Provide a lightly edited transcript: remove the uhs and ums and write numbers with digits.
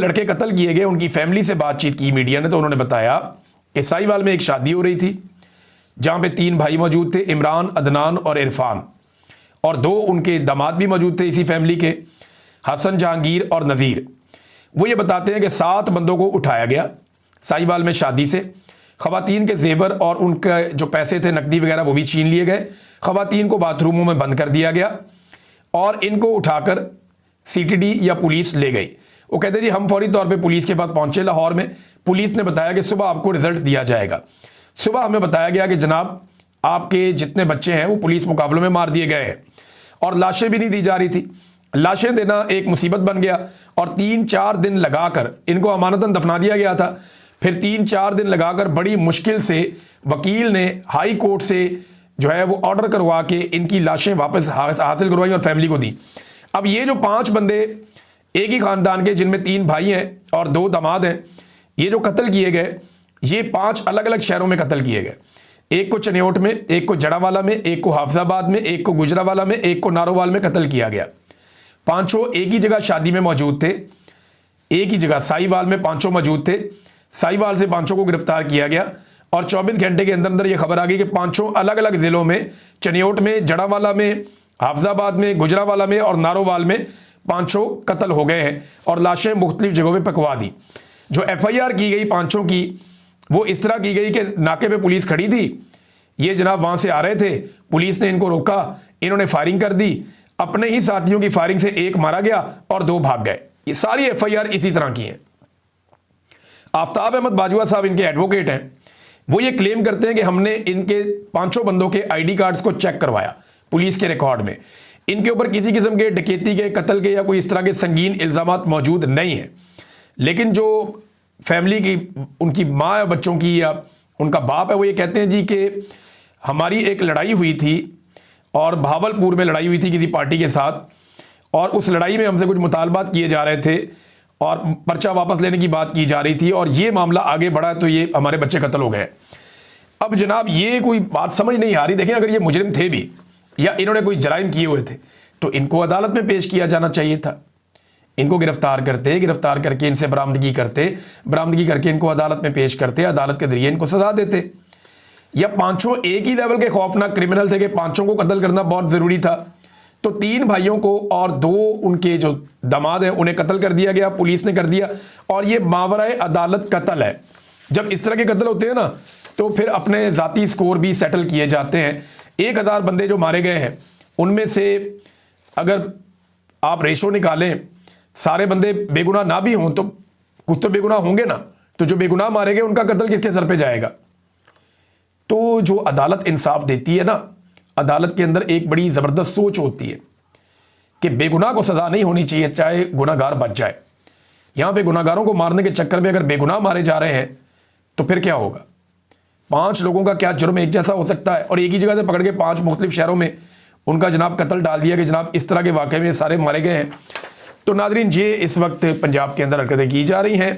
लड़के कत्ल किए गए, उनकी फैमिली से बातचीत की मीडिया ने तो उन्होंने बताया कि साहिवाल में एक शादी हो रही थी जहां पे 3 भाई मौजूद थे, इमरान, अदनान और इरफान, और 2 उनके दामाद भी मौजूद थे इसी फैमिली के, हसन, जहांगीर और नज़ीर। वो ये बताते हैं कि 7 बंदों को उठाया गया साहिवाल में शादी से। ख़वातीन के जेवर और उनके जो पैसे थे, नकदी वगैरह, वो भी छीन लिए गए। ख़वातीन को बाथरूमों में बंद कर दिया गया और इनको उठाकर सीटीडी या पुलिस ले गई। वो कहते जी हम फौरी तौर पे पुलिस के पास पहुंचे लाहौर में। पुलिस ने बताया कि सुबह आपको रिजल्ट दिया जाएगा। सुबह हमें बताया गया कि जनाब आपके जितने बच्चे हैं वो पुलिस मुकाबलों में मार दिए गए हैं, और लाशें भी नहीं दी जा रही थी। लाशें देना एक मुसीबत बन गया और 3-4 दिन लगाकर इनको अमानतन दफना दिया गया था। फिर 3-4 दिन लगाकर बड़ी मुश्किल से वकील ने हाई कोर्ट से जो है वो ऑर्डर करवा के इनकी लाशें वापस हासिल करवाई और फैमिली को दी। अब ये जो 5 बंदे एक ही खानदान के, जिनमें 3 भाई हैं और 2 दामाद हैं, ये जो कत्ल किए गए, ये 5 अलग अलग शहरों में कत्ल किए गए। एक को चनियोट में, एक को जड़ावाला में, एक को हाफजाबाद में, एक को गुजरावाला में, एक को नारोवाल में कत्ल किया गया। 5 एक ही जगह शादी में मौजूद थे, एक ही जगह साहिवाल में 5 मौजूद थे। साहिवाल से 5 को गिरफ्तार किया गया और 24 घंटे के अंदर अंदर यह खबर आ गई कि 5 अलग अलग जिलों में, चनियोट में, जड़ावाला में, हाफजाबाद में, गुजरावाला में और नारोवाल में 5 कत्ल हो गए हैं और लाशें मुख्तलिफ जगहों पे पकवा दी। जो FIR की गई 5 की, वो इस तरह की गई कि नाके पे पुलिस खड़ी थी, ये जनाब वहां से आ रहे थे, पुलिस ने इनको रोका, इन्होंने फायरिंग कर दी, अपने ही साथियों की फायरिंग से 1 मारा गया और 2 भाग गए। ये सारी FIR इसी तरह की है। आफ्ताब अहमद बाजवा साहब इनके एडवोकेट हैं। वो ये क्लेम करते हैं कि हमने इनके 5 बंदों के ID कार्ड्स को चेक करवाया पुलिस के रिकॉर्ड में, इनके ऊपर किसी किस्म के डकैती के, कत्ल के या कोई इस तरह के संगीन इल्जामात मौजूद नहीं है। लेकिन जो फैमिली की, उनकी माँ या बच्चों की या उनका बाप है, वो ये कहते हैं जी कि हमारी एक लड़ाई हुई थी और भावलपुर में लड़ाई हुई थी किसी पार्टी के साथ, और उस लड़ाई में हमसे कुछ मुतालबात किए जा रहे थे और पर्चा वापस लेने की बात की जा रही थी, और ये मामला आगे बढ़ा तो ये हमारे बच्चे कत्ल हो गए। अब जनाब ये कोई बात समझ नहीं आ रही। देखें, अगर ये मुजरिम थे भी या इन्होंने कोई जराइम किए हुए थे तो इनको अदालत में पेश किया जाना चाहिए था। इनको गिरफ्तार करते, गिरफ्तार करके इनसे बरामदगी करते, बरामदगी करके इनको अदालत में पेश करते, अदालत के जरिए इनको सजा देते। या 5 एक ही लेवल के खौफनाक क्रिमिनल थे कि 5 को कत्ल करना बहुत ज़रूरी था, तो 3 भाइयों को और 2 उनके जो दामाद हैं उन्हें कत्ल कर दिया गया, पुलिस ने कर दिया। और ये मावराए अदालत कत्ल है। जब इस तरह के कत्ल होते हैं ना, तो फिर अपने ज़ाती स्कोर भी सेटल किए जाते हैं। 1000 बंदे जो मारे गए हैं, उनमें से अगर आप रेशो निकालें, सारे बंदे बेगुनाह ना भी हों तो कुछ तो बेगुनाह होंगे ना, तो जो बेगुनाह मारे गए उनका कत्ल किसके सर पे जाएगा? तो जो अदालत इंसाफ देती है ना, अदालत के अंदर एक बड़ी ज़बरदस्त सोच होती है कि बेगुनाह को सज़ा नहीं होनी चाहिए, चाहे गुनाहगार बच जाए। यहाँ पे गुनाहगारों को मारने के चक्कर में अगर बेगुनाह मारे जा रहे हैं तो फिर क्या होगा? 5 लोगों का क्या जुर्म एक जैसा हो सकता है? और एक ही जगह से पकड़ के 5 मुख्तलिफ शहरों में उनका जनाब कत्ल डाल दिया कि जनाब इस तरह के वाक़े में सारे मारे गए हैं। तो नाज़रीन, ये इस वक्त पंजाब के अंदर हरकतें की जा रही हैं।